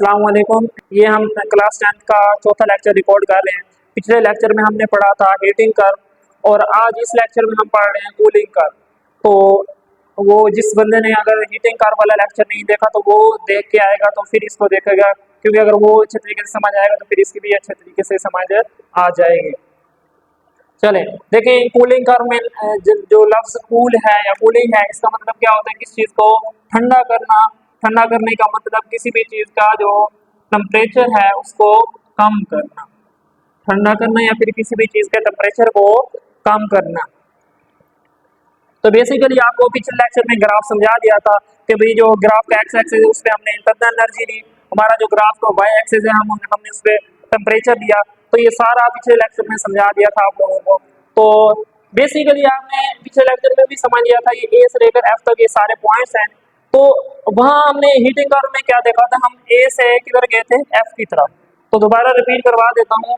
अस्सलाम वालेकुम। ये हम क्लास 10 का चौथा लेक्चर रिकॉर्ड कर रहे हैं। पिछले लेक्चर में हमने पढ़ा था हीटिंग कर्व और आज इस लेक्चर में हम पढ़ रहे हैं कूलिंग कर्व। तो वो जिस बंदे ने अगर हीटिंग कर्व वाला लेक्चर नहीं देखा तो वो देख के आएगा तो फिर इसको देखेगा, क्योंकि अगर वो अच्छे तरीके से समझ आएगा तो फिर इसकी भी अच्छे तरीके से समझ आ जाएगी। चले देखिए, कूलिंग कर्व में जो लफ्ज कूल है या कूलिंग है, इसका मतलब क्या होता है? किसी चीज को ठंडा करना। ठंडा करने का मतलब किसी भी चीज का जो टेम्परेचर है उसको कम करना। ठंडा करना या फिर किसी भी चीज के टेम्परेचर को कम करना। तो बेसिकली आपको पिछले लेक्चर में ग्राफ समझा दिया था कि भाई जो ग्राफ का एक्स एक्सिस है उस पर हमने इंटरनल एनर्जी ली, हमारा जो ग्राफ का वाई एक्सिस है हमने उस पर टेम्परेचर दिया। तो ये सारा पिछले लेक्चर में समझा दिया था आप लोगों को। तो बेसिकली आपने पिछले लेक्चर में भी समझ लिया था, ये ए से लेकर एफ तक ये सारे पॉइंट्स हैं। तो वहां हमने हीटिंग कर्व में क्या देखा था? हम ए से किधर गए थे? एफ की तरफ। तो दोबारा रिपीट करवा देता हूँ।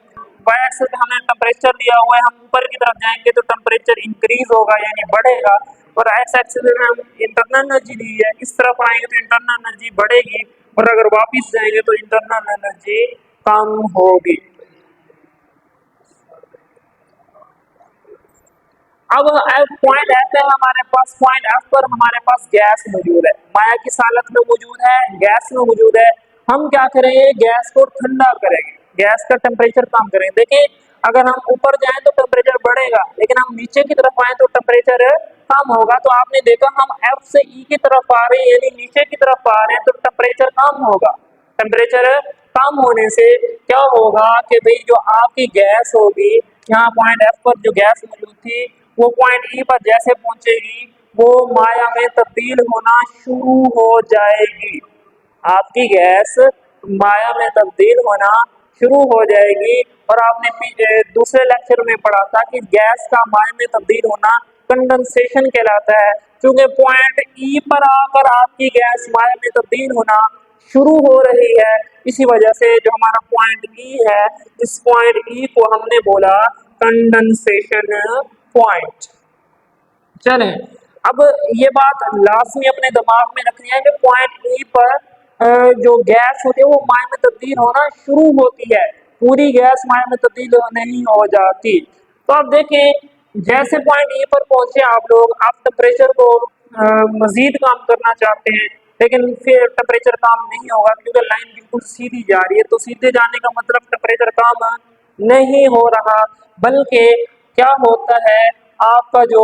वाई एक्सिस पे हमने टेम्परेचर दिया हुआ है, हम ऊपर की तरफ जाएंगे तो टेम्परेचर इंक्रीज होगा यानी बढ़ेगा, और एक्स एक्सिस में हम इंटरनल एनर्जी दी है, इस तरफ आएंगे तो इंटरनल एनर्जी बढ़ेगी और अगर वापस जाएंगे तो इंटरनल एनर्जी कम होगी। अब पॉइंट एफ है हमारे पास, पॉइंट एफ पर हमारे पास गैस मौजूद है, माया की हालत में मौजूद है, गैस में मौजूद है। हम क्या करेंगे? गैस को ठंडा करेंगे, गैस का टेम्परेचर कम करेंगे। देखिए, अगर हम ऊपर जाएं तो टेम्परेचर बढ़ेगा, लेकिन हम नीचे की तरफ आए तो टेम्परेचर कम होगा। तो आपने देखा हम एफ से ई की तरफ आ रहे हैं यानी नीचे की तरफ आ रहे हैं तो टेम्परेचर कम होगा। टेम्परेचर कम होने से क्या होगा कि भाई जो आपकी गैस होगी, यहाँ पॉइंट एफ पर जो गैस मौजूद थी वो पॉइंट ई पर जैसे पहुंचेगी वो माया में तब्दील होना शुरू हो जाएगी। आपकी गैस माया में तब्दील होना शुरू हो जाएगी। और आपने दूसरे लेक्चर में पढ़ा था कि गैस का माया में तब्दील होना कंडेंसेशन कहलाता है। क्योंकि पॉइंट ई पर आकर आपकी गैस माया में तब्दील होना शुरू हो रही है, इसी वजह से जो हमारा पॉइंट ई है, इस पॉइंट ई को हमने बोला कंडेंसेशन पॉइंट। चले, अब ये बात लाजमी अपने दिमाग में रखनी है कि पॉइंट ई पर जो गैस होती है वो माया में तब्दील होना शुरू होती है, पूरी गैस माया में तब्दील नहीं हो जाती। तो अब देखें, जैसे पॉइंट ई पर पहुंचे आप लोग, आप टेम्परेचर को मजीद कम करना चाहते हैं, लेकिन फिर टेम्परेचर कम नहीं होगा क्योंकि लाइन बिल्कुल सीधी जा रही है। तो सीधे जाने का मतलब टेम्परेचर कम नहीं हो रहा, बल्कि क्या होता है, आपका जो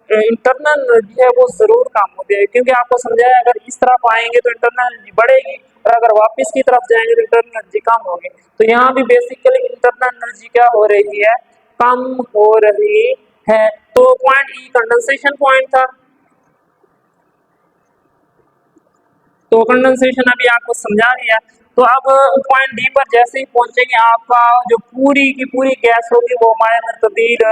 इंटरनल एनर्जी है वो जरूर कम होती है। क्योंकि आपको समझाया, अगर इस तरफ आएंगे तो इंटरनल एनर्जी बढ़ेगी और अगर वापस की तरफ जाएंगे तो इंटरनल एनर्जी कम होगी। तो यहाँ भी बेसिकली इंटरनल एनर्जी क्या हो रही है? कम हो रही है। तो पॉइंट ई कंडेंसेशन पॉइंट था। तो कंडेंसेशन अभी आपको समझा दिया। तो अब पॉइंट डी पर जैसे ही पहुंचेंगे आपका जो पूरी की पूरी गैस होगी वो माया में तब्दील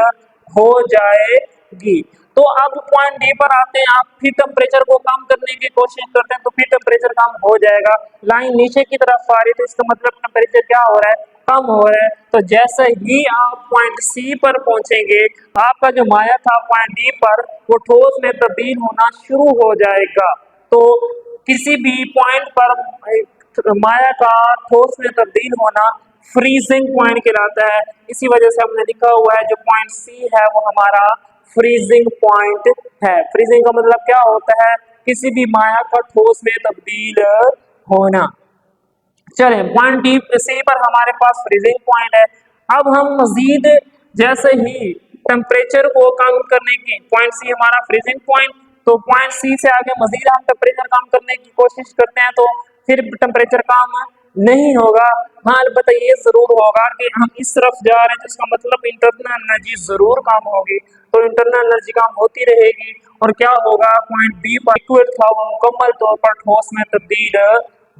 हो जाएगी। तो अब पॉइंट डी पर आते हैं, आप फिर टेम्परेचर को कम करने की कोशिश करते हैं तो फिर टेम्परेचर कम हो जाएगा। लाइन नीचे की तरफ आ रही है तो इसका मतलब टेम्परेचर क्या हो रहा है? कम हो रहा है। तो जैसे ही आप पॉइंट सी पर पहुंचेंगे, आपका जो माया था पॉइंट डी पर वो ठोस में तब्दील होना शुरू हो जाएगा। तो किसी भी पॉइंट पर माया का ठोस में तब्दील होना फ्रीजिंग पॉइंट कहलाता है। इसी वजह से हमने लिखा हुआ है जो पॉइंट सी है वो हमारा फ्रीजिंग पॉइंट है। फ्रीजिंग का मतलब क्या होता है? किसी भी माया का ठोस में तब्दील होना। चले, पॉइंट डी सी पर हमारे पास फ्रीजिंग पॉइंट है। अब हम मजीद जैसे ही टेम्परेचर को कम करने की, पॉइंट सी हमारा फ्रीजिंग पॉइंट, तो पॉइंट सी से आगे मजीद हम टेम्परेचर कम करने की कोशिश करते हैं तो फिर टेम्परेचर कम नहीं होगा। हाँ, अलबत्ता ये जरूर होगा कि हम इस तरफ जा रहे हैं तो इसका मतलब इंटरनल एनर्जी जरूर कम होगी। तो इंटरनल एनर्जी कम होती रहेगी और क्या होगा? पॉइंट बी पर लिक्विड था वो मुकम्मल तौर पर ठोस में तब्दील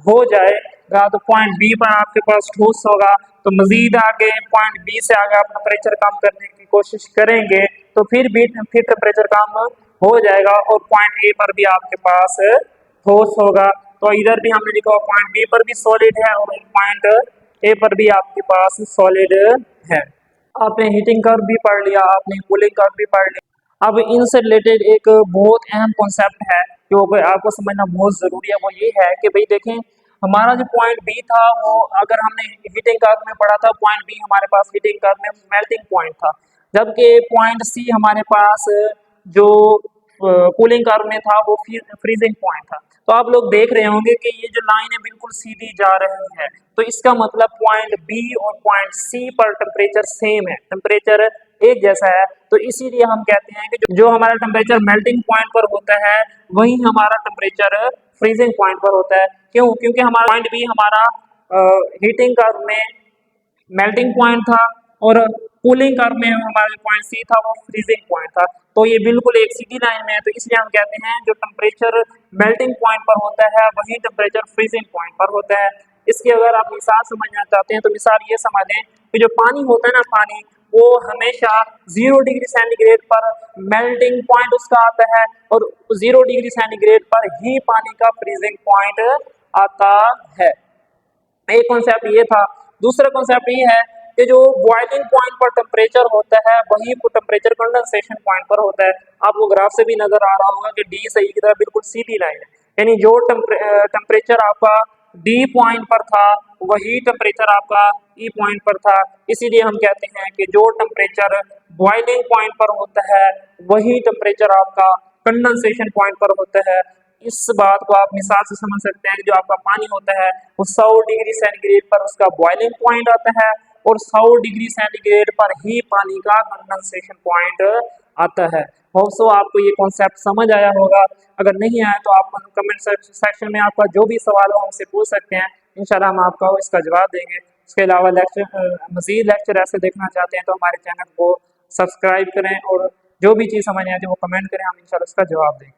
हो जाएगा। तो पॉइंट बी पर आपके पास ठोस होगा। तो मजीद आगे पॉइंट बी से आगे आप टेम्परेचर कम करने की कोशिश करेंगे तो फिर टेम्परेचर कम हो जाएगा और पॉइंट ए पर भी आपके पास ठोस होगा। तो इधर भी हमने लिखा पॉइंट बी पर भी सॉलिड है और पॉइंट ए पर भी आपके पास सॉलिड है। आपने हीटिंग कर्व भी पढ़ लिया, आपने कूलिंग कर्व भी पढ़ लिया। अब इनसे रिलेटेड एक बहुत अहम कॉन्सेप्ट है जो आपको समझना बहुत जरूरी है, वो ये है कि भाई देखें, हमारा जो पॉइंट बी था वो, अगर हमने हीटिंग कर्व में पढ़ा था, पॉइंट बी हमारे पास हीटिंग कर्व में मेल्टिंग पॉइंट था, जबकि पॉइंट सी हमारे पास जो कूलिंग कर्व में था वो फ्रीजिंग पॉइंट था। तो आप लोग देख रहे होंगे कि ये जो लाइन है बिल्कुल सीधी जा रही है, तो इसका मतलब पॉइंट बी और पॉइंट सी पर टेम्परेचर सेम है, टेम्परेचर एक जैसा है। तो इसीलिए हम कहते हैं कि जो हमारा टेम्परेचर मेल्टिंग पॉइंट पर होता है वही हमारा टेम्परेचर फ्रीजिंग पॉइंट पर होता है। क्यों? क्योंकि हमारा पॉइंट बी हमारा हीटिंग कर्व में मेल्टिंग पॉइंट था और कूलिंग कर्व में हमारा पॉइंट सी था वो फ्रीजिंग पॉइंट था। तो ये बिल्कुल एक सीधी लाइन में है, तो इसलिए हम कहते हैं जो टेम्परेचर मेल्टिंग पॉइंट पर होता है वही टेम्परेचर फ्रीजिंग पॉइंट पर होता है। इसकी अगर आप मिसाल समझना चाहते हैं तो मिसाल ये समझ लें कि जो पानी होता है ना, पानी वो हमेशा 0 डिग्री सेंटीग्रेड पर मेल्टिंग पॉइंट उसका आता है और 0 डिग्री सेंटीग्रेड पर ही पानी का फ्रीजिंग पॉइंट आता है। एक कॉन्सेप्ट ये था। दूसरा कॉन्सेप्ट ये है कि जो बॉइलिंग पॉइंट पर टेम्परेचर होता है वही टेम्परेचर कंडेंसेशन पॉइंट पर होता है। आपको ग्राफ से भी नजर आ रहा होगा कि डी सही की तरह बिल्कुल सीधी लाइन है, यानी जो टेम्परेचर आपका डी पॉइंट पर था वही टेम्परेचर आपका ई पॉइंट पर था। इसीलिए हम कहते हैं कि जो टेम्परेचर बॉइलिंग पॉइंट पर होता है वही टेम्परेचर आपका कंडेंसेशन पॉइंट पर होता है। इस बात को आप मिसाल से समझ सकते हैं कि जो आपका पानी होता है वो 100 डिग्री सेंटीग्रेड पर उसका बॉइलिंग पॉइंट आता है और 100 डिग्री सेंटीग्रेड पर ही पानी का कंडेंसेशन पॉइंट आता है। होप सो आपको ये कॉन्सेप्ट समझ आया होगा। अगर नहीं आया तो आप कमेंट सेक्शन में आपका जो भी सवाल हो हमसे पूछ सकते हैं, इंशाल्लाह हम आपको इसका जवाब देंगे। इसके अलावा मजीद लेक्चर ऐसे देखना चाहते हैं तो हमारे चैनल को सब्सक्राइब करें और जो भी चीज़ समझ आती है वो कमेंट करें, हम इंशाल्लाह उसका जवाब देंगे।